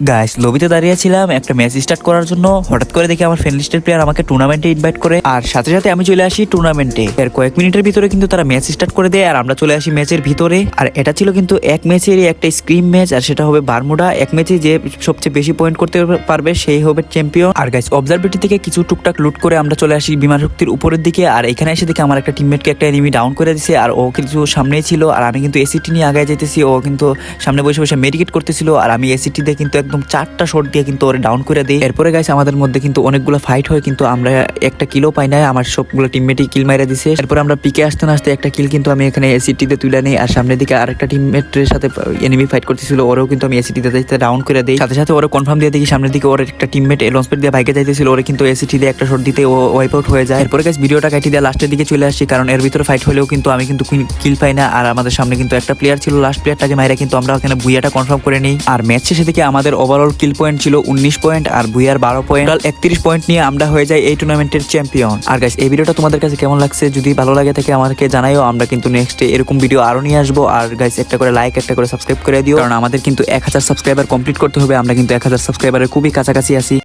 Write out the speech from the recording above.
Guys লবিতে দাঁড়িয়েছিলাম একটা ম্যাচ স্টার্ট করার জন্য। হঠাৎ করে দেখি আমার ফ্রেন্ড লিস্টের প্লেয়ার আমাকে টুর্নামেন্টে ইনভাইট করে, আর সাথে সাথে আমি চলে আসি টুর্নামেন্টে। এর কয়েক মিনিটের ভিতরে কিন্তু তারা ম্যাচ স্টার্ট করে দেয় আর আমরা চলে আসি ম্যাচের ভিতরে। আর এটা ছিল কিন্তু এক ম্যাচেরই একটা স্ক্রিম ম্যাচ, আর সেটা হবে বারমুডা। এক ম্যাচে যে সবচেয়ে বেশি পয়েন্ট করতে পারবে সেই হবে চ্যাম্পিয়ন। আর গাইস অবজারভেটরি থেকে কিছু টুকটাক লুট করে আমরা চলে আসি বিমান শক্তির উপরের দিকে। আর এখানে এসে দেখি আমার একটা টিমমেটকে একটা এনিমি ডাউন করে দিছে, আর ও কিছু সামনেই ছিল আর আমি কিন্তু এসিটি নিয়ে আগায় যেতেছি। ও কিন্তু সামনে বসে বসে মেডিকেট করতেছিল আর আমি এসিটি দিয়ে কিন্তু একদম 4টা শট দিয়ে কিন্তু ওরে ডাউন করে দেই। এরপরে গাইস আমাদের মধ্যে কিন্তু অনেকগুলো ফাইট হয়, কিন্তু আমরা একটা কিলও পাই না। আমার সবগুলো টিমমেটই কিল মাইরা দিছে। এরপর আমরা পিকে আসতে না আসতে একটা কিল কিন্তু আমি এখানে এসিটিতে তুলে নেই। আর সামনের দিকে আরেকটা টিমমেটের সাথে এনিমি ফাইট করতেছিল, ওরেও কিন্তু আমি এসিটিতে ডাউন করে দেই। সাথে সাথে ওরে কনফার্ম দিয়ে দেখি সামনের দিকে ওর একটা টিমমেট লঞ্চপ্যাড দিয়ে বাইকে যাইতেছিল, ওরে কিন্তু এসিটি দিয়ে একটা শট দিতে ও ওয়াইপ আউট হয়ে যায়। এরপরে গাইস ভিডিওটা কাটি দিয়ে লাস্টের দিকে চলে আসছি, কারণ এর ভিতরে ফাইট হলেও কিন্তু আমি কিন্তু কিল পাই না। আর আমাদের সামনে কিন্তু একটা প্লেয়ার ছিল, লাস্ট প্লেয়ারটাকে মাইরা কিন্তু আমরা ওখানে বুইয়াটা কনফার্ম করে নিই। আর ম্যাচ শেষে দিকে আমাদের ওভারঅল কিল পয়েন্ট ছিল 19 পয়েন্ট আর বুইয়ার 12 পয়েন্ট, 31 পয়েন্ট নিয়ে আমরা হয়ে যাই এই টুর্নামেন্টের চ্যাম্পিয়ন। আর গাইস এই ভিডিওটা তোমাদের কাছে কেমন লাগছে যদি ভালো লাগে থাকে আমাকে জানাইও। আমরা কিন্তু নেক্সট এরকম ভিডিও আরো নিয়ে আসবো। আর গাইস একটা করে লাইক, একটা করে সাবস্ক্রাইব করে দিও, কারণ আমাদের কিন্তু 1000 সাবস্ক্রাইবার কমপ্লিট করতে হবে। আমরা কিন্তু 1000 সাবস্ক্রাইবারের খুবই কাছাকাছি আছি।